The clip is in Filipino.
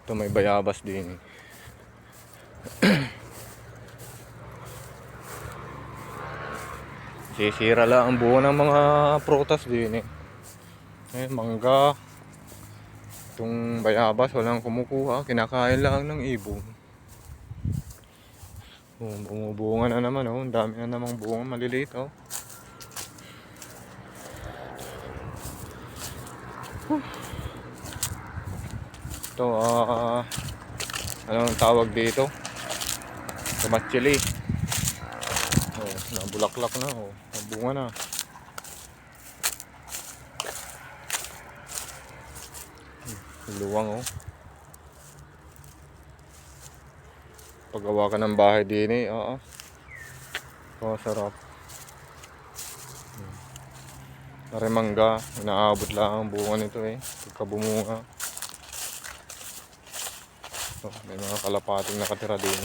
Ito may bayabas din. Sisira lang ang buo ng mga prutas din mangga. Itong bayabas walang kumukuha, kinakain lang ng ibon. Bumubunga na naman ang dami na namang bunga maliliit Ito anong tawag dito? Kamatsili. Nabulaklak na nabunga na. Luwang paggawa ka ng bahay din sarap. Narimangga, inaabot lang ang bunga nito pagka bumunga. May mga kalapating nakatira din